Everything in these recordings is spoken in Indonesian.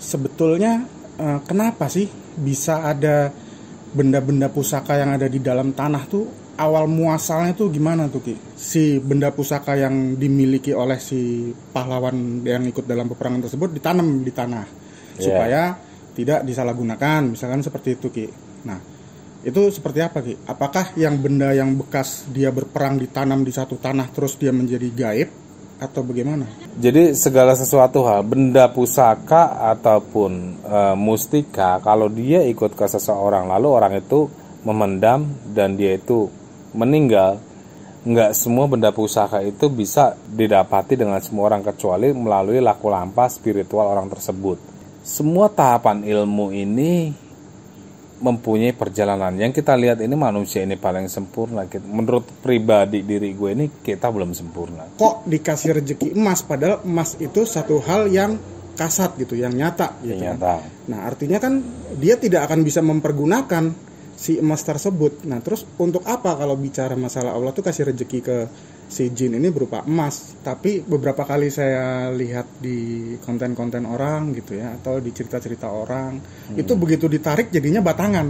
sebetulnya kenapa sih bisa ada benda-benda pusaka yang ada di dalam tanah tuh, awal muasalnya tuh gimana tuh Ki? Si benda pusaka yang dimiliki oleh si pahlawan yang ikut dalam peperangan tersebut ditanam di tanah supaya tidak disalahgunakan, misalkan seperti itu Ki. Nah, itu seperti apa Ki? Apakah yang benda yang bekas dia berperang ditanam di satu tanah terus dia menjadi gaib atau bagaimana? Jadi segala sesuatu hal, benda pusaka ataupun mustika, kalau dia ikut ke seseorang lalu orang itu memendam dan dia itu meninggal, nggak semua benda pusaka itu bisa didapati dengan semua orang kecuali melalui laku lampa spiritual orang tersebut. Semua tahapan ilmu ini mempunyai perjalanan. Yang kita lihat ini manusia ini paling sempurna. Menurut pribadi diri gue ini kita belum sempurna. Kok dikasih rezeki emas padahal emas itu satu hal yang kasat gitu, yang nyata gitu. Nyata. Nah, artinya kan dia tidak akan bisa mempergunakan si emas tersebut. Nah, terus untuk apa kalau bicara masalah Allah tuh kasih rezeki ke si jin ini berupa emas? Tapi beberapa kali saya lihat di konten-konten orang gitu ya, atau di cerita-cerita orang, itu begitu ditarik jadinya batangan,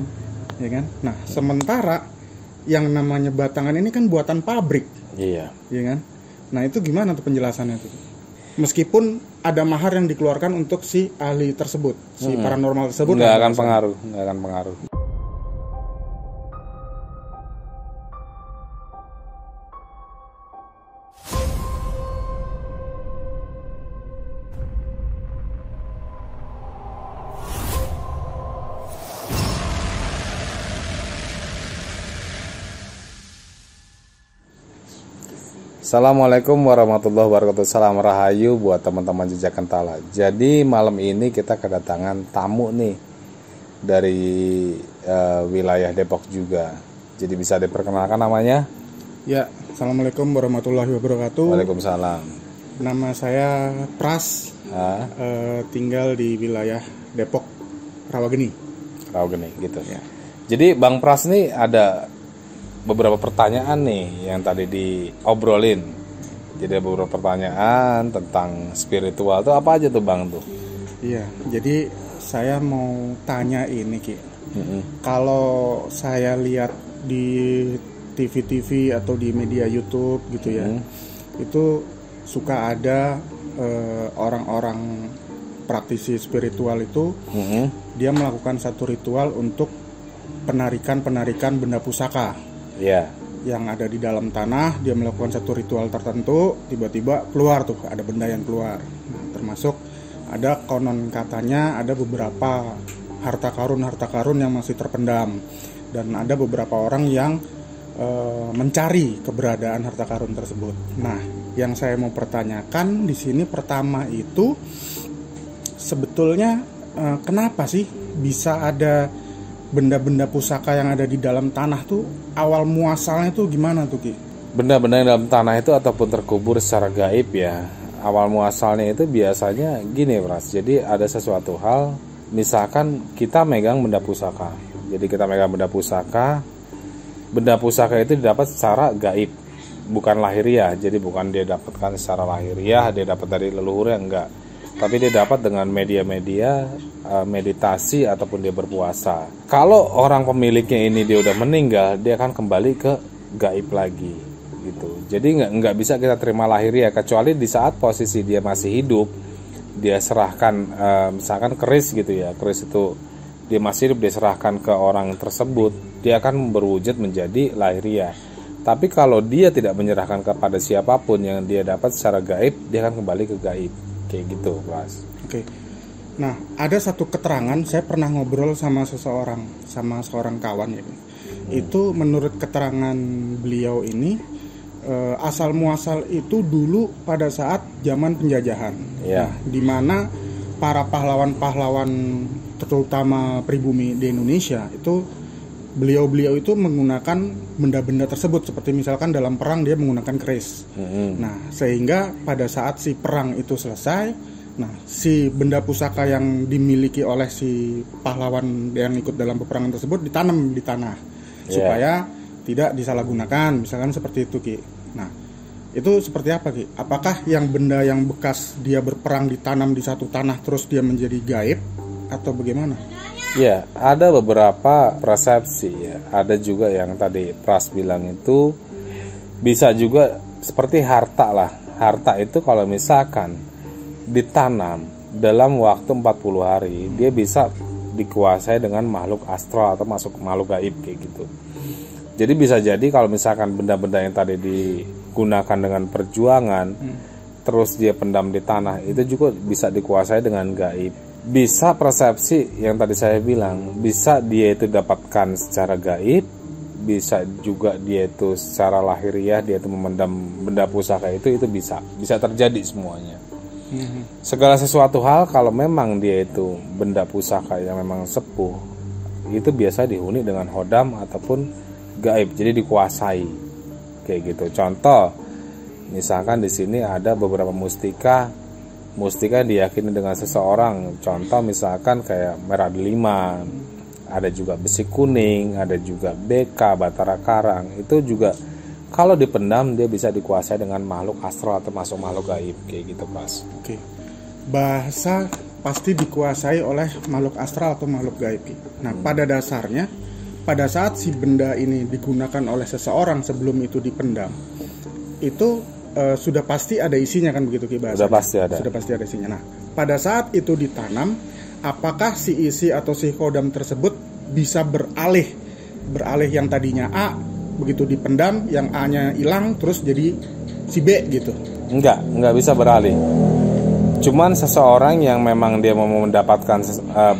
ya kan? Nah, sementara yang namanya batangan ini kan buatan pabrik. Iya. Ya kan? Nah, itu gimana tuh penjelasannya tuh? Meskipun ada mahar yang dikeluarkan untuk si ahli tersebut, si paranormal tersebut, nggak akan pengaruh. Assalamualaikum warahmatullahi wabarakatuh. Salam rahayu buat teman-teman Jejak Kentala. Jadi malam ini kita kedatangan tamu nih dari wilayah Depok juga. Jadi bisa diperkenalkan namanya? Ya, Assalamualaikum warahmatullahi wabarakatuh. Waalaikumsalam. Nama saya Pras, tinggal di wilayah Depok, Rawageni gitu ya. Jadi Bang Pras nih ada beberapa pertanyaan nih yang tadi diobrolin. Jadi ada beberapa pertanyaan tentang spiritual tuh apa aja tuh Bang tuh? Iya, jadi saya mau tanya ini Ki. Kalau saya lihat di TV-TV atau di media YouTube gitu ya, itu suka ada orang-orang praktisi spiritual itu dia melakukan satu ritual untuk penarikan benda pusaka. Yeah. Yang ada di dalam tanah, dia melakukan satu ritual tertentu, tiba-tiba keluar tuh, ada benda yang keluar. Nah, termasuk ada konon katanya ada beberapa harta karun yang masih terpendam, dan ada beberapa orang yang mencari keberadaan harta karun tersebut. Nah, yang saya mau pertanyakan di sini pertama itu sebetulnya kenapa sih bisa ada benda-benda pusaka yang ada di dalam tanah tuh, awal muasalnya tuh gimana tuh Ki? Benda-benda yang dalam tanah itu ataupun terkubur secara gaib ya, awal muasalnya itu biasanya gini Pras. Jadi ada sesuatu hal, misalkan kita megang benda pusaka. Jadi kita megang benda pusaka itu didapat secara gaib, bukan lahiriah. Jadi bukan dia dapatkan secara lahiriah, dia dapat dari leluhurnya, enggak. Tapi dia dapat dengan media-media meditasi ataupun dia berpuasa. Kalau orang pemiliknya ini dia udah meninggal, dia akan kembali ke gaib lagi gitu. Jadi nggak bisa kita terima lahiriah, kecuali di saat posisi dia masih hidup, dia serahkan misalkan keris gitu ya, keris itu dia masih hidup, dia serahkan ke orang tersebut, dia akan berwujud menjadi lahiriah. Tapi kalau dia tidak menyerahkan kepada siapapun yang dia dapat secara gaib, dia akan kembali ke gaib. Kayak gitu, Mas. Oke. Nah, ada satu keterangan, saya pernah ngobrol sama seorang kawan ya. Itu menurut keterangan beliau ini asal muasal itu dulu pada saat zaman penjajahan. Yeah. Nah, di mana para pahlawan-pahlawan terutama pribumi di Indonesia itu beliau itu menggunakan benda-benda tersebut, seperti misalkan dalam perang dia menggunakan keris. Nah, sehingga pada saat si perang itu selesai, nah si benda pusaka yang dimiliki oleh si pahlawan yang ikut dalam peperangan tersebut ditanam di tanah supaya tidak disalahgunakan, misalkan seperti itu Ki. Nah, Itu seperti apa Ki? Apakah yang benda yang bekas dia berperang ditanam di satu tanah terus dia menjadi gaib atau bagaimana? Ya, ada beberapa persepsi ya. Ada juga yang tadi Pras bilang itu bisa juga seperti harta lah. Harta itu kalau misalkan ditanam dalam waktu 40 hari, dia bisa dikuasai dengan makhluk astral atau masuk makhluk gaib kayak gitu. Jadi bisa jadi kalau misalkan benda-benda yang tadi digunakan dengan perjuangan, terus dia pendam di tanah, itu juga bisa dikuasai dengan gaib. Bisa persepsi yang tadi saya bilang, bisa dia itu dapatkan secara gaib, bisa juga dia itu secara lahiriah, dia itu memendam benda pusaka itu bisa terjadi semuanya. Segala sesuatu hal kalau memang dia itu benda pusaka yang memang sepuh, itu biasa dihuni dengan hodam ataupun gaib, jadi dikuasai kayak gitu. Contoh, misalkan di sini ada beberapa mustika diyakini dengan seseorang. Contoh misalkan kayak merah delima, ada juga besi kuning, ada juga beka, batara karang. Itu juga kalau dipendam dia bisa dikuasai dengan makhluk astral atau masuk makhluk gaib kayak gitu, Mas. Oke. Bahasa pasti dikuasai oleh makhluk astral atau makhluk gaib. Nah, pada dasarnya pada saat si benda ini digunakan oleh seseorang sebelum itu dipendam, itu sudah pasti ada isinya kan begitu Ki bahasanya? Sudah pasti ada isinya. Nah, pada saat itu ditanam, apakah si isi atau si kodam tersebut bisa beralih yang tadinya A, begitu dipendam yang A-nya hilang terus jadi si B gitu? Enggak bisa beralih. Cuman seseorang yang memang dia mau mendapatkan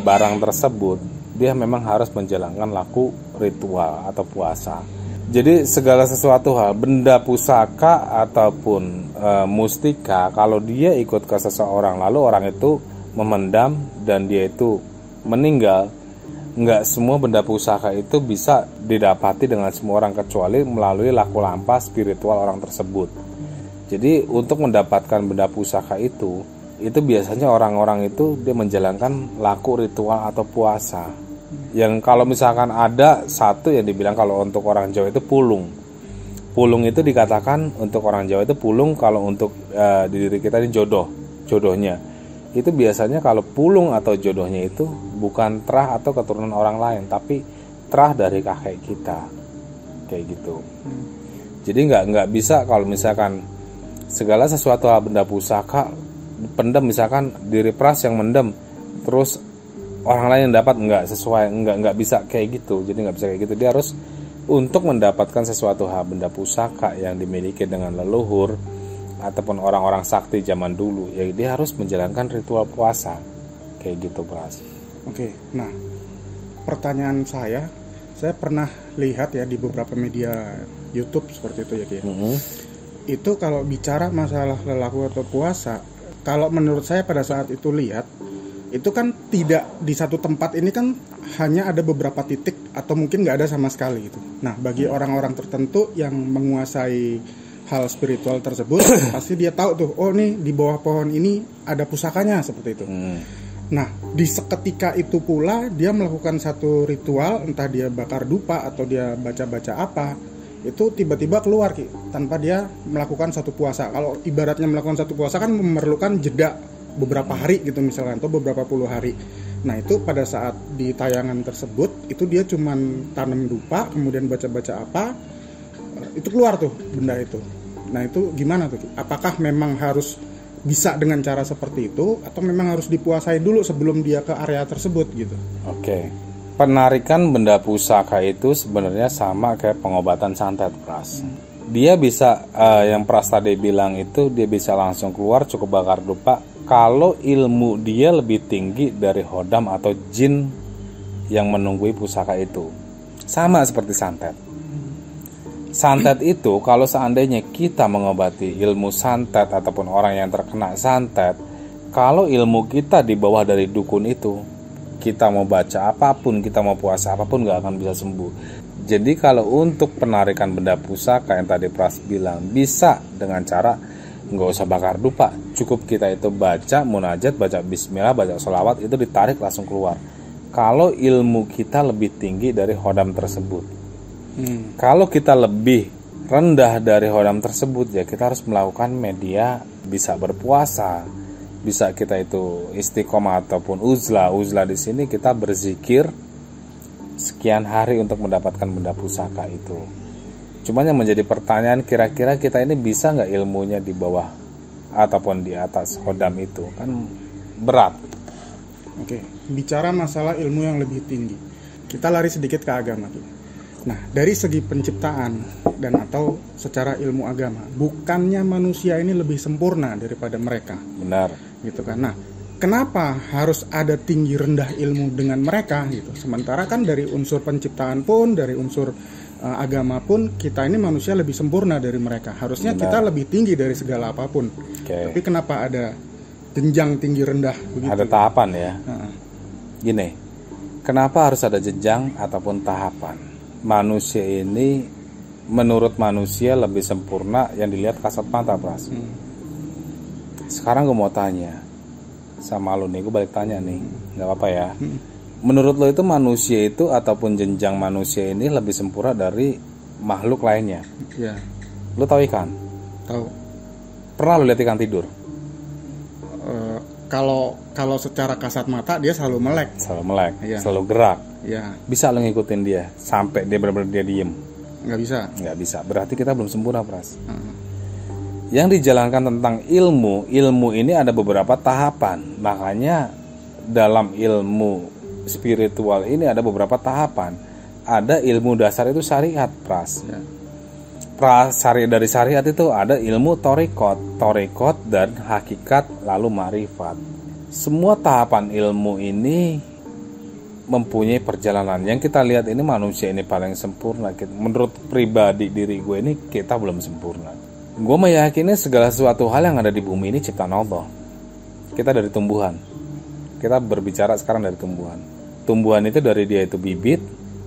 barang tersebut, dia memang harus menjalankan laku ritual atau puasa. Jadi segala sesuatu hal, benda pusaka ataupun mustika, kalau dia ikut ke seseorang lalu orang itu memendam dan dia itu meninggal, nggak semua benda pusaka itu bisa didapati dengan semua orang kecuali melalui laku lampah spiritual orang tersebut. Jadi untuk mendapatkan benda pusaka itu biasanya orang-orang itu dia menjalankan laku ritual atau puasa. Yang kalau misalkan ada satu yang dibilang kalau untuk orang Jawa itu pulung. Pulung itu dikatakan untuk orang Jawa itu pulung, kalau untuk di diri kita ini jodohnya. Itu biasanya kalau pulung atau jodohnya itu bukan terah atau keturunan orang lain, tapi terah dari kakek kita. Kayak gitu. Jadi nggak bisa kalau misalkan segala sesuatu hal benda pusaka pendem, misalkan diri Pras yang mendem terus orang lain yang dapat, nggak bisa kayak gitu. Jadi nggak bisa kayak gitu. Dia harus untuk mendapatkan sesuatu hal benda pusaka yang dimiliki dengan leluhur ataupun orang-orang sakti zaman dulu, ya dia harus menjalankan ritual puasa kayak gitu, Pras. Oke, nah pertanyaan saya pernah lihat ya di beberapa media YouTube seperti itu ya Ki. Itu kalau bicara masalah lelaku atau puasa, kalau menurut saya pada saat itu lihat, itu kan tidak di satu tempat, ini kan hanya ada beberapa titik atau mungkin nggak ada sama sekali gitu. Nah, bagi orang-orang tertentu yang menguasai hal spiritual tersebut pasti dia tahu tuh, oh nih di bawah pohon ini ada pusakanya seperti itu. Nah, di seketika itu pula dia melakukan satu ritual, entah dia bakar dupa atau dia baca-baca apa, itu tiba-tiba keluar Ki, tanpa dia melakukan satu puasa. Kalau ibaratnya melakukan satu puasa kan memerlukan jeda beberapa hari gitu misalkan, atau beberapa puluh hari. Nah itu pada saat di tayangan tersebut itu dia cuman tanam dupa, kemudian baca-baca apa, itu keluar tuh benda itu. Nah itu gimana tuh? Apakah memang harus bisa dengan cara seperti itu, atau memang harus dipuasai dulu sebelum dia ke area tersebut gitu? Oke. Penarikan benda pusaka itu sebenarnya sama kayak pengobatan santet, Pras. Dia bisa yang Pras tadi bilang itu dia bisa langsung keluar cukup bakar dupa kalau ilmu dia lebih tinggi dari hodam atau jin yang menunggui pusaka itu. Sama seperti santet. Santet itu kalau seandainya kita mengobati ilmu santet ataupun orang yang terkena santet, kalau ilmu kita di bawah dari dukun itu, kita mau baca apapun, kita mau puasa apapun gak akan bisa sembuh. Jadi kalau untuk penarikan benda pusaka yang tadi Pras bilang, bisa dengan cara nggak usah bakar dupa, cukup kita itu baca munajat, baca bismillah, baca sholawat, itu ditarik langsung keluar. Kalau ilmu kita lebih tinggi dari hodam tersebut. Kalau kita lebih rendah dari hodam tersebut, ya kita harus melakukan media, bisa berpuasa, bisa kita itu istiqomah ataupun uzlah. Uzlah di sini kita berzikir sekian hari untuk mendapatkan benda pusaka itu. Cuman yang menjadi pertanyaan, kira-kira kita ini bisa nggak ilmunya di bawah ataupun di atas hodam itu? Kan berat. Oke, bicara masalah ilmu yang lebih tinggi, kita lari sedikit ke agama. Nah, dari segi penciptaan dan atau secara ilmu agama, bukannya manusia ini lebih sempurna daripada mereka? Benar. Gitu kan. Nah, kenapa harus ada tinggi rendah ilmu dengan mereka gitu? Sementara kan dari unsur penciptaan pun, dari unsur agama pun, kita ini manusia lebih sempurna dari mereka. Harusnya Benar. kita lebih tinggi dari segala apapun. Oke. Tapi kenapa ada jenjang tinggi rendah begitu? Ada tahapan ya. Heeh. Gini, kenapa harus ada jenjang ataupun tahapan? Manusia ini menurut manusia lebih sempurna yang dilihat kasat mata, Pras. Sekarang gue mau tanya sama lo nih, gue balik tanya nih, nggak apa-apa ya. Menurut lo itu manusia itu ataupun jenjang manusia ini lebih sempurna dari makhluk lainnya? Ya, Lo tahu ikan? tahu. Pernah lo lihat ikan tidur? Kalau secara kasat mata dia selalu melek. Selalu melek, Iya. selalu gerak. Ya, Bisa lo ngikutin dia sampai dia benar-benar dia diem? nggak bisa. Nggak bisa. Berarti kita belum sempurna, Pras. Heeh. Yang dijalankan tentang ilmu ini ada beberapa tahapan. Makanya dalam ilmu spiritual ini ada beberapa tahapan. Ada ilmu dasar itu syariat, Pras. Ya. Dari syariat itu ada ilmu torikot dan hakikat lalu marifat. Semua tahapan ilmu ini mempunyai perjalanan. Yang kita lihat ini manusia ini paling sempurna. Menurut pribadi diri gue ini kita belum sempurna. Gue meyakini segala sesuatu hal yang ada di bumi ini ciptaan Allah. Kita dari tumbuhan. Kita berbicara sekarang dari tumbuhan. Tumbuhan itu dari dia itu bibit,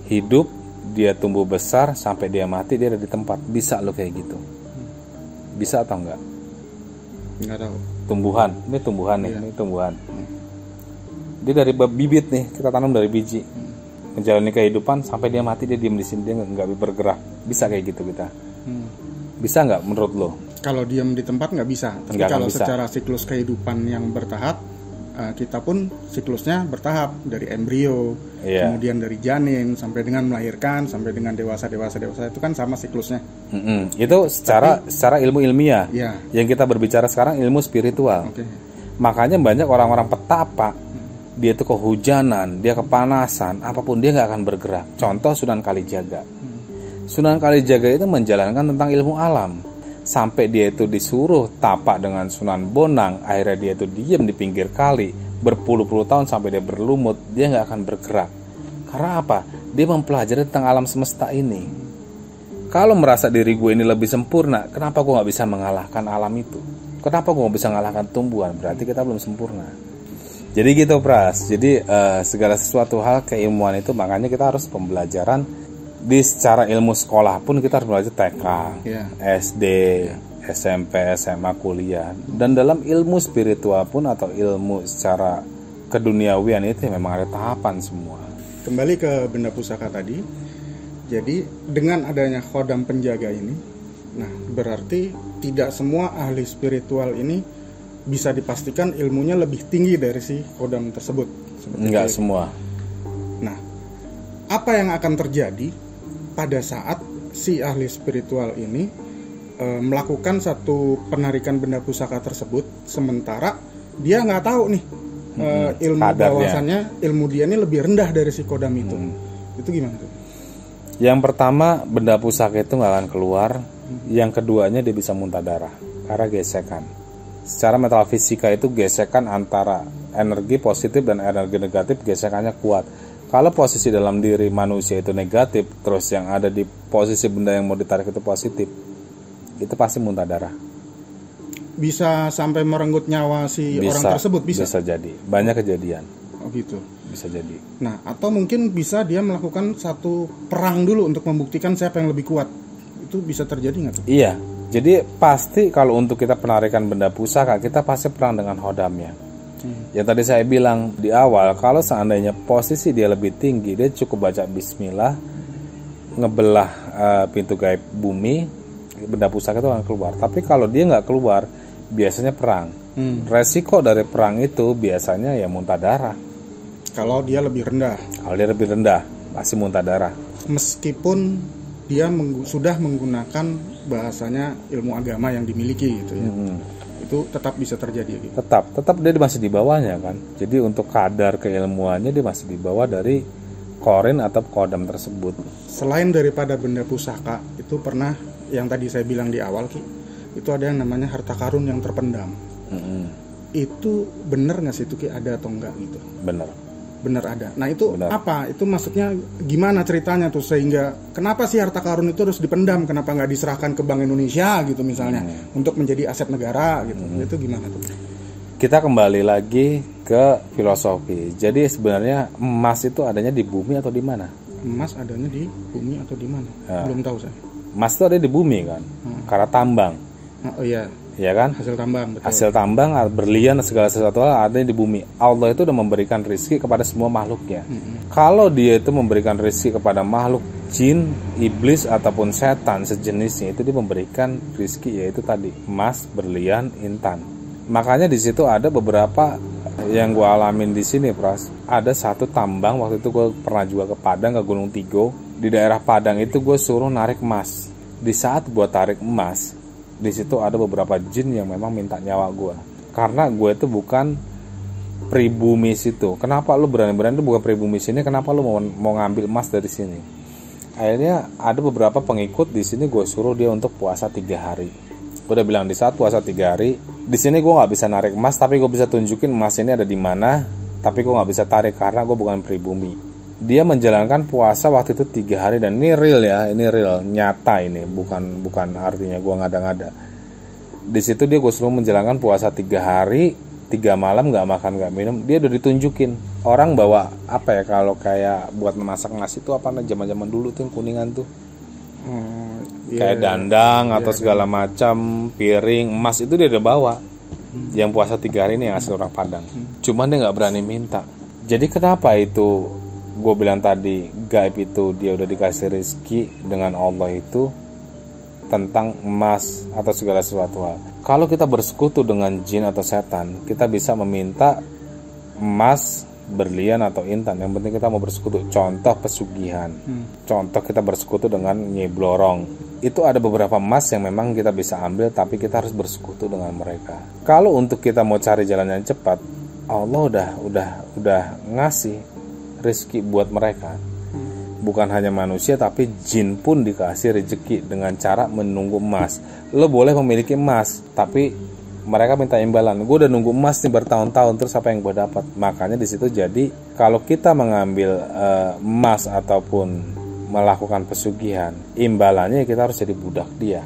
hidup, dia tumbuh besar sampai dia mati, dia ada di tempat. Bisa lo kayak gitu? Bisa atau enggak? Nggak tahu. Tumbuhan, ini tumbuhan nih, Iya. ini tumbuhan. Dia dari bibit nih, kita tanam dari biji, menjalani kehidupan sampai dia mati, dia diam di sini, dia nggak bergerak. Bisa kayak gitu kita? Bisa nggak menurut lo? Kalau diam di tempat nggak bisa. Tapi Nggak akan kalau bisa. secara siklus kehidupan yang bertahap, kita pun siklusnya bertahap dari embrio, Iya. kemudian dari janin sampai dengan melahirkan, sampai dengan dewasa itu kan sama siklusnya. Itu secara ilmu ilmiah. Ya, Yang kita berbicara sekarang ilmu spiritual. oke. Makanya banyak orang-orang petapa, dia tuh kehujanan, dia kepanasan, apapun dia nggak akan bergerak. Contoh Sunan Kalijaga. Sunan Kalijaga itu menjalankan tentang ilmu alam. Sampai dia itu disuruh tapak dengan Sunan Bonang, akhirnya dia itu diam di pinggir kali berpuluh-puluh tahun sampai dia berlumut, dia nggak akan bergerak. Karena apa? Dia mempelajari tentang alam semesta ini. Kalau merasa diri gue ini lebih sempurna, kenapa gue nggak bisa mengalahkan alam itu? Kenapa gue nggak bisa mengalahkan tumbuhan? Berarti kita belum sempurna. Jadi gitu, Pras. Jadi segala sesuatu hal keilmuan itu, makanya kita harus pembelajaran di secara ilmu sekolah pun kita harus belajar TK, Ya. SD, SMP, SMA, kuliah. Dan dalam ilmu spiritual pun atau ilmu secara keduniawian itu memang ada tahapan semua. Kembali ke benda pusaka tadi. Jadi dengan adanya khodam penjaga ini, nah berarti tidak semua ahli spiritual ini bisa dipastikan ilmunya lebih tinggi dari si khodam tersebut. Enggak semua. Nah, apa yang akan terjadi pada saat si ahli spiritual ini melakukan satu penarikan benda pusaka tersebut, sementara dia nggak tahu nih ilmu kadarnya. bahwasannya ilmu dia ini lebih rendah dari si kodam itu. Itu gimana tuh? Yang pertama, benda pusaka itu nggak akan keluar. Yang keduanya, dia bisa muntah darah karena gesekan. Secara metafisika itu gesekan antara energi positif dan energi negatif, gesekannya kuat. Kalau posisi dalam diri manusia itu negatif, terus yang ada di posisi benda yang mau ditarik itu positif, itu pasti muntah darah. Bisa sampai merenggut nyawa si orang tersebut? Bisa jadi. Banyak kejadian. Oh gitu. Bisa jadi. Nah, atau mungkin bisa dia melakukan satu perang dulu untuk membuktikan siapa yang lebih kuat. Itu bisa terjadi nggak tuh? Iya. Jadi pasti kalau untuk kita penarikan benda pusaka, kita pasti perang dengan hodamnya. Yang tadi saya bilang di awal, kalau seandainya posisi dia lebih tinggi, dia cukup baca bismillah, ngebelah pintu gaib bumi, benda pusaka itu akan keluar. Tapi kalau dia nggak keluar, biasanya perang. Resiko dari perang itu biasanya ya muntah darah. Kalau dia lebih rendah. Kalau dia lebih rendah, pasti muntah darah. Meskipun dia sudah menggunakan bahasanya ilmu agama yang dimiliki gitu ya. Itu tetap bisa terjadi gitu. Tetap dia masih di bawahnya kan. Jadi untuk kadar keilmuannya dia masih di bawah dari korin atau kodam tersebut. Selain daripada benda pusaka, itu pernah yang tadi saya bilang di awal Ki, itu ada yang namanya harta karun yang terpendam. Itu benar nggak sih itu Ki, ada atau enggak gitu? Benar ada. Nah itu apa? Itu maksudnya gimana ceritanya tuh sehingga kenapa sih harta karun itu harus dipendam? Kenapa nggak diserahkan ke Bank Indonesia gitu misalnya untuk menjadi aset negara gitu? Itu gimana tuh? Kita kembali lagi ke filosofi. Jadi sebenarnya emas itu adanya di bumi atau di mana? Emas adanya di bumi atau di mana? Belum tahu saya. Emas itu ada di bumi kan? Karena tambang. Oh iya. Ya kan? Hasil tambang, betul. Hasil tambang, berlian, segala sesuatu ada di bumi. Allah itu udah memberikan rezeki kepada semua makhluknya. Kalau dia itu memberikan rezeki kepada makhluk jin, iblis ataupun setan sejenisnya, itu dia memberikan rezeki yaitu tadi emas, berlian, intan. Makanya di situ ada beberapa yang gue alamin di sini, Pras. Ada satu tambang waktu itu gue pernah juga ke Padang, ke Gunung Tigo. Di daerah Padang itu gue suruh narik emas. Di saat gue tarik emas, di situ ada beberapa jin yang memang minta nyawa gue karena gue itu bukan pribumi situ. Kenapa lu berani-berani itu bukan pribumi sini? Kenapa lu mau ngambil emas dari sini? Akhirnya ada beberapa pengikut di sini gue suruh dia untuk puasa 3 hari. Gue udah bilang di saat puasa 3 hari di sini gue nggak bisa narik emas, tapi gue bisa tunjukin emas ini ada di mana. Tapi gue nggak bisa tarik karena gue bukan pribumi. Dia menjalankan puasa waktu itu 3 hari dan ini real ya, ini real, nyata ini, bukan artinya gue ngada-ngada. Di situ dia gue suruh menjalankan puasa 3 hari, 3 malam nggak makan nggak minum. Dia udah ditunjukin orang bawa apa ya, kalau kayak buat memasak nasi itu apa, zaman dulu tuh yang kuningan tuh, kayak dandang atau segala macam, piring emas itu dia udah bawa. Yang puasa 3 hari ini yang asli orang Padang. Cuman dia nggak berani minta. Jadi kenapa itu? Gue bilang tadi gaib itu dia udah dikasih rezeki dengan Allah itu tentang emas atau segala sesuatu hal. Kalau kita bersekutu dengan jin atau setan, kita bisa meminta emas, berlian atau intan. Yang penting kita mau bersekutu. Contoh pesugihan. Contoh kita bersekutu dengan Nyai Blorong. Itu ada beberapa emas yang memang kita bisa ambil, tapi kita harus bersekutu dengan mereka. Kalau untuk kita mau cari jalan yang cepat, Allah udah ngasih rezeki buat mereka. Bukan hanya manusia, tapi jin pun dikasih rezeki dengan cara menunggu emas. Lo boleh memiliki emas, tapi mereka minta imbalan. Gue udah nunggu emas nih bertahun-tahun, terus apa yang gue dapat? Makanya di situ jadi kalau kita mengambil emas ataupun melakukan pesugihan, imbalannya kita harus jadi budak dia.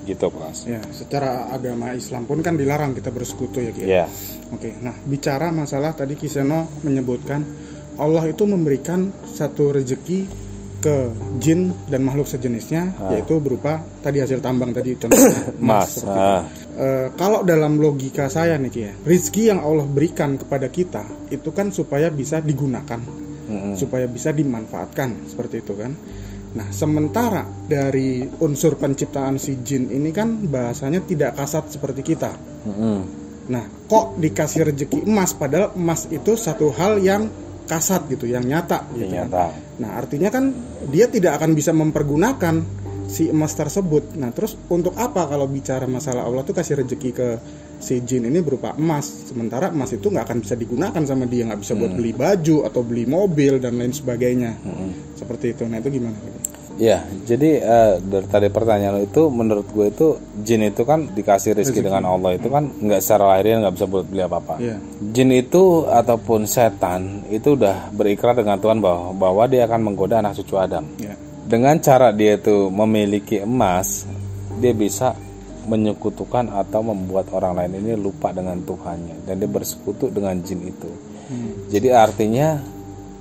Gitu, Pras. Ya, secara agama Islam pun kan dilarang kita bersekutu ya, Ki. Ya. Oke, nah bicara masalah tadi Kiseno menyebutkan Allah itu memberikan satu rezeki ke jin dan makhluk sejenisnya, yaitu berupa tadi hasil tambang tadi contohnya emas. Kalau dalam logika saya nih Ki ya, rezeki yang Allah berikan kepada kita itu kan supaya bisa digunakan, supaya bisa dimanfaatkan seperti itu kan. Nah sementara dari unsur penciptaan si jin ini kan bahasanya tidak kasat seperti kita. Nah kok dikasih rezeki emas, padahal emas itu satu hal yang kasat gitu, yang nyata gitu. Nah artinya kan dia tidak akan bisa mempergunakan si emas tersebut. Nah terus untuk apa kalau bicara masalah Allah tuh kasih rezeki ke si jin ini berupa emas, sementara emas itu nggak akan bisa digunakan sama dia, nggak bisa buat beli baju atau beli mobil dan lain sebagainya. Seperti itu. Nah itu gimana? Ya, jadi dari tadi pertanyaan itu, menurut gue itu jin itu kan dikasih rezeki dengan Allah itu kan nggak secara lahiriah nggak bisa buat beli apa-apa. Jin itu ataupun setan itu udah berikrar dengan Tuhan bahwa dia akan menggoda anak cucu Adam. Dengan cara dia itu memiliki emas, dia bisa menyekutukan atau membuat orang lain ini lupa dengan Tuhannya, dan dia bersekutu dengan jin itu. Jadi artinya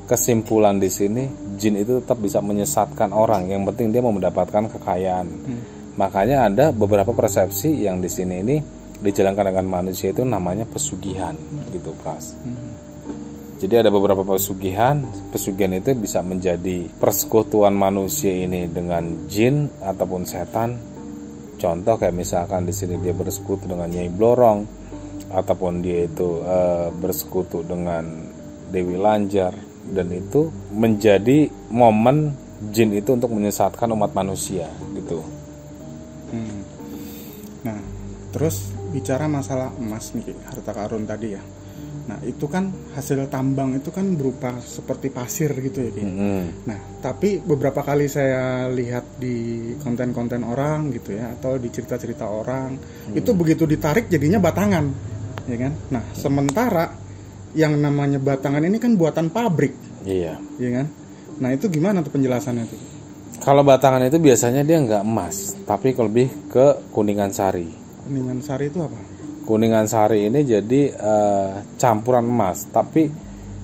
kesimpulan di sini, jin itu tetap bisa menyesatkan orang. Yang penting dia mau mendapatkan kekayaan. Makanya ada beberapa persepsi yang di sini ini dijalankan dengan manusia itu namanya pesugihan, gitu, Pras. Jadi ada beberapa pesugihan itu bisa menjadi persekutuan manusia ini dengan jin ataupun setan Contoh kayak misalkan di sini dia bersekutu dengan Nyai Blorong, ataupun dia itu bersekutu dengan Dewi Lanjar, dan itu menjadi momen jin itu untuk menyesatkan umat manusia gitu. Nah, terus bicara masalah emas nih, harta karun tadi ya. Nah, itu kan hasil tambang itu kan berupa seperti pasir gitu ya, Ki. Nah, tapi beberapa kali saya lihat di konten-konten orang gitu ya, atau di cerita-cerita orang, itu begitu ditarik jadinya batangan, ya kan? Nah, sementara yang namanya batangan ini kan buatan pabrik. Iya. Ya kan? Nah, itu gimana tuh penjelasannya tuh? Kalau batangan itu biasanya dia nggak emas, tapi lebih ke kuningan sari. Kuningan sari itu apa? Kuningan sari ini jadi campuran emas, tapi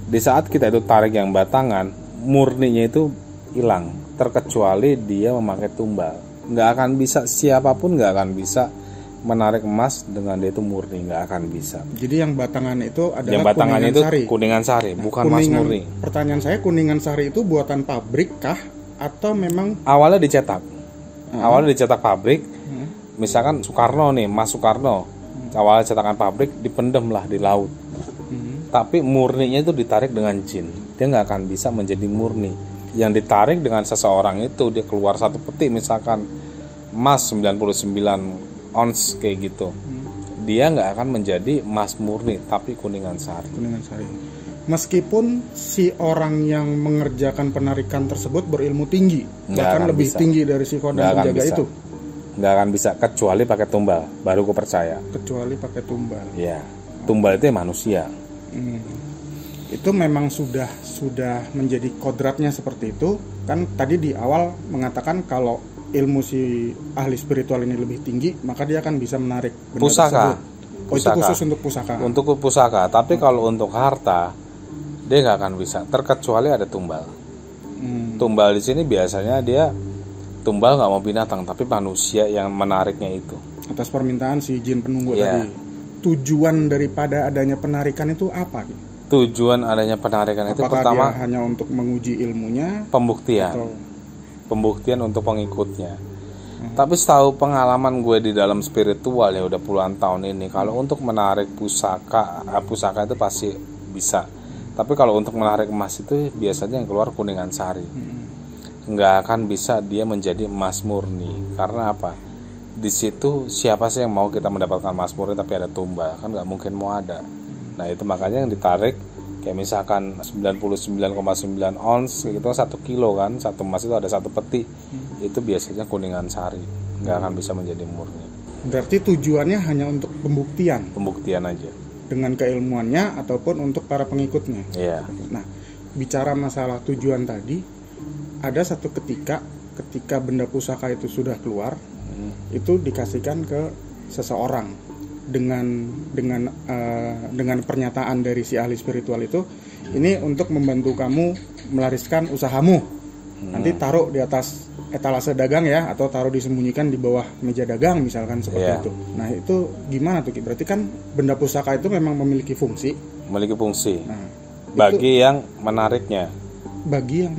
di saat kita itu tarik yang batangan, murninya itu hilang, terkecuali dia memakai tumbal. Nggak akan bisa, siapapun nggak akan bisa menarik emas dengan dia itu murni, nggak akan bisa. Jadi yang batangan itu adalah yang batangan kuningan itu sari. Kuningan sari, bukan emas murni. Pertanyaan saya, kuningan sari itu buatan pabrik kah atau memang awalnya dicetak? Awalnya dicetak pabrik. Misalkan Soekarno nih, Mas Soekarno, awalnya cetakan pabrik dipendem lah di laut. Tapi murninya itu ditarik dengan jin. Dia nggak akan bisa menjadi murni. Yang ditarik dengan seseorang itu dia keluar satu peti misalkan emas 99 ons kayak gitu. Dia nggak akan menjadi emas murni, tapi kuningan sari. Kuningan sari. Meskipun si orang yang mengerjakan penarikan tersebut berilmu tinggi, bahkan lebih tinggi dari si kodam penjaga itu. Nggak akan bisa, kecuali pakai tumbal, baru gue percaya. Kecuali pakai tumbal. Iya, tumbal itu ya manusia. Itu memang sudah menjadi kodratnya seperti itu. Kan tadi di awal mengatakan kalau ilmu si ahli spiritual ini lebih tinggi, maka dia akan bisa menarik benda pusaka. tersebut. Itu khusus untuk pusaka. Untuk pusaka, tapi kalau untuk harta dia nggak akan bisa, terkecuali ada tumbal. Tumbal di sini biasanya dia tumbal nggak mau binatang, tapi manusia yang menariknya itu. Atas permintaan si jin penunggu tadi. Tujuan daripada adanya penarikan itu apa? Tujuan adanya penarikan itu pertama dia hanya untuk menguji ilmunya, pembuktian. Pembuktian untuk pengikutnya. Tapi setahu pengalaman gue di dalam spiritual ya udah puluhan tahun ini, kalau untuk menarik pusaka itu pasti bisa. Tapi kalau untuk menarik emas itu biasanya yang keluar kuningan sari. Nggak akan bisa dia menjadi emas murni. Karena apa? Di situ siapa sih yang mau kita mendapatkan emas murni tapi ada tumbal? Kan nggak mungkin mau ada. Nah itu makanya yang ditarik kayak misalkan 99,9 ons itu 1 kilo kan, satu emas itu ada satu peti. Itu biasanya kuningan sari. Nggak akan bisa menjadi murni. Berarti tujuannya hanya untuk pembuktian. Pembuktian aja. Dengan keilmuannya ataupun untuk para pengikutnya. Iya. Nah, bicara masalah tujuan tadi, ada satu ketika benda pusaka itu sudah keluar, itu dikasihkan ke seseorang dengan pernyataan dari si ahli spiritual itu, ini untuk membantu kamu melariskan usahamu. Nanti taruh di atas etalase dagang ya, atau taruh disembunyikan di bawah meja dagang misalkan seperti itu. Nah itu gimana tuh? Berarti kan benda pusaka itu memang memiliki fungsi. Memiliki fungsi. Nah, bagi yang menariknya. Bagi yang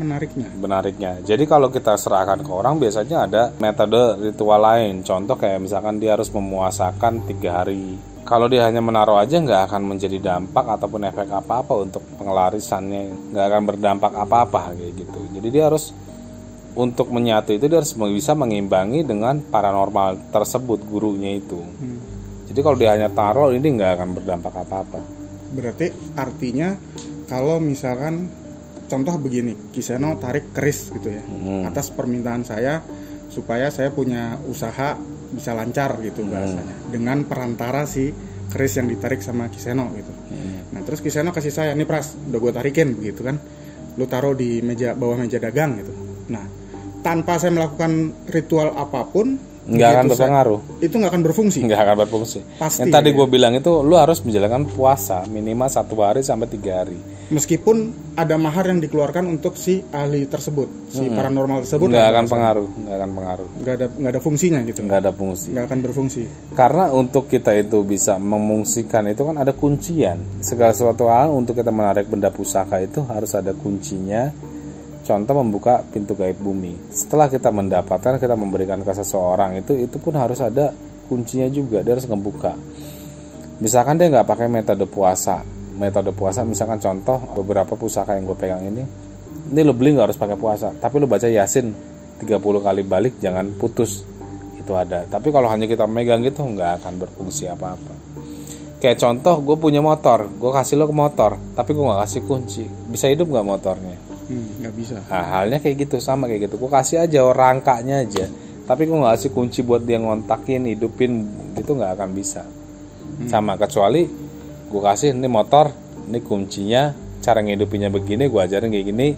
menariknya. Jadi kalau kita serahkan ke orang biasanya ada metode ritual lain. Contoh kayak misalkan dia harus memuasakan 3 hari. Kalau dia hanya menaruh aja nggak akan menjadi dampak ataupun efek apa-apa untuk pengelarisannya. Nggak akan berdampak apa-apa kayak gitu. Jadi dia harus untuk menyatu itu dia harus bisa mengimbangi dengan paranormal tersebut gurunya itu. Jadi kalau dia hanya taruh ini nggak akan berdampak apa-apa. Berarti artinya kalau misalkan contoh begini, Kiseno tarik keris gitu ya, atas permintaan saya supaya saya punya usaha bisa lancar gitu bahasanya, dengan perantara si keris yang ditarik sama Kiseno gitu. Nah terus Kiseno kasih saya, nih Pras, udah gue tarikin begitu kan, lu taruh di bawah meja dagang gitu. Nah tanpa saya melakukan ritual apapun, nggak akan berpengaruh. Itu nggak akan berfungsi. Nggak akan berfungsi. Pasti. Yang tadi gue bilang itu, lu harus menjalankan puasa minimal 1 hari sampai 3 hari. Meskipun ada mahar yang dikeluarkan untuk si ahli tersebut, si paranormal tersebut, nggak akan pengaruh. Nggak ada fungsinya gitu. Nggak ada fungsi. Nggak akan berfungsi. Karena untuk kita itu bisa memungsikan itu kan ada kuncian. Segala sesuatu hal untuk kita menarik benda pusaka itu harus ada kuncinya. contoh membuka pintu gaib bumi. Setelah kita mendapatkan, kita memberikan ke seseorang, itu pun harus ada kuncinya juga, dia harus ngebuka. Misalkan dia nggak pakai metode puasa misalkan contoh beberapa pusaka yang gue pegang ini lo beli nggak harus pakai puasa, tapi lo baca Yasin 30 kali balik, jangan putus, itu ada. Tapi kalau hanya kita megang gitu nggak akan berfungsi apa-apa. Kayak contoh, gue punya motor, gue kasih lo ke motor, tapi gue nggak kasih kunci, bisa hidup nggak motornya? Nggak bisa. Nah, halnya kayak gitu, sama kayak gitu. Gue kasih aja rangkanya aja, tapi gue nggak kasih kunci buat dia ngontakin, hidupin, itu nggak akan bisa. Sama, kecuali gue kasih ini motor, ini kuncinya, cara ngidupinnya begini, gue ajarin kayak gini,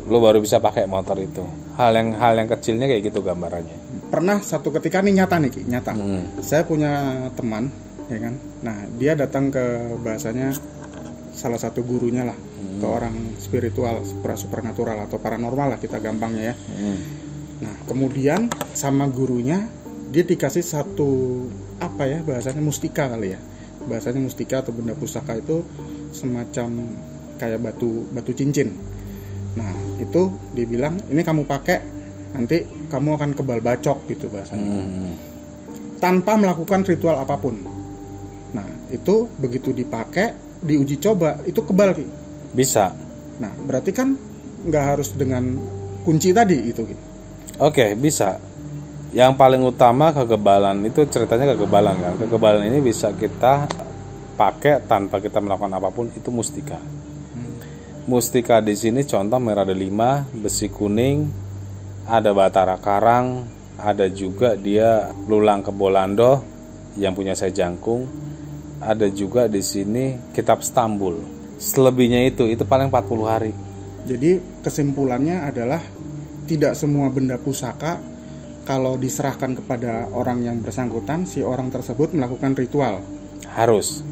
lo baru bisa pakai motor itu. Hal yang kecilnya kayak gitu gambarannya. Pernah satu ketika nih nyata. Saya punya teman, ya kan. Nah, dia datang ke bahasanya salah satu gurunya lah, ke orang spiritual, supernatural atau paranormal lah kita gampangnya ya. Nah, kemudian sama gurunya dia dikasih satu apa ya, bahasanya mustika kali ya. Bahasanya mustika atau benda pusaka itu semacam kayak batu cincin. Nah, itu dibilang ini kamu pakai nanti kamu akan kebal bacok gitu bahasanya. Tanpa melakukan ritual apapun. Nah, itu begitu dipakai, diuji coba, itu kebal Ki. Bisa. Nah, berarti kan nggak harus dengan kunci tadi itu Ki. Oke, bisa. Yang paling utama kekebalan itu ceritanya kekebalan kan. Kekebalan ini bisa kita pakai tanpa kita melakukan apapun, itu mustika. Mustika di sini contoh merah delima, besi kuning, ada batara karang, ada juga dia lulang kebolando yang punya saya jangkung, ada juga di sini kitab Stambul. Selebihnya itu paling 40 hari. Jadi kesimpulannya adalah tidak semua benda pusaka kalau diserahkan kepada orang yang bersangkutan, si orang tersebut melakukan ritual. Harus.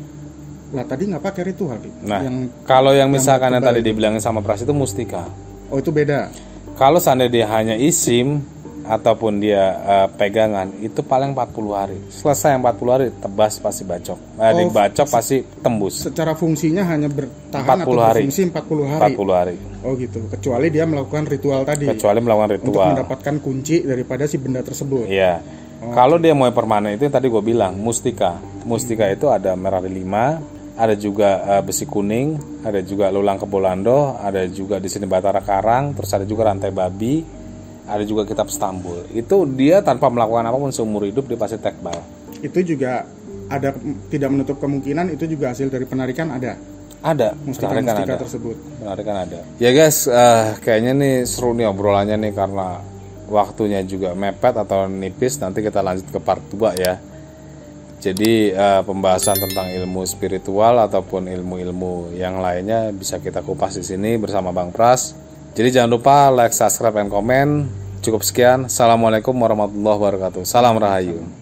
Lah tadi nggak pakai ritual Ki. Nah, kalau yang misalkan yang tadi dibilangin sama Pras itu mustika. Oh, itu beda. Kalau seandainya dia hanya isim ataupun dia pegangan, itu paling 40 hari. Selesai yang 40 hari, tebas pasti bacok. Dibacok pasti tembus. Secara fungsinya hanya bertahan 40 atau hari. berfungsi 40 hari. 40 hari. Oh gitu. Kecuali dia melakukan ritual tadi. Kecuali melakukan ritual. Untuk mendapatkan kunci daripada si benda tersebut. Iya. Kalau dia mau permanen itu yang tadi gue bilang, mustika. Mustika itu ada merah delima, ada juga besi kuning, ada juga lulang kebolando, ada juga di sini batara karang, terus ada juga rantai babi, ada juga kitab Stambul. Itu dia tanpa melakukan apapun seumur hidup dia pasti tekbal. Itu juga ada, tidak menutup kemungkinan itu juga hasil dari penarikan ada. Ada, mustika tersebut. Penarikan ada. Ya guys, kayaknya nih seru nih obrolannya nih karena waktunya juga mepet atau nipis. Nanti kita lanjut ke part 2 ya. Jadi pembahasan tentang ilmu spiritual ataupun ilmu-ilmu yang lainnya bisa kita kupas di sini bersama Bang Pras. Jadi jangan lupa like, subscribe, dan komen. Cukup sekian. Assalamualaikum warahmatullahi wabarakatuh. Salam Rahayu.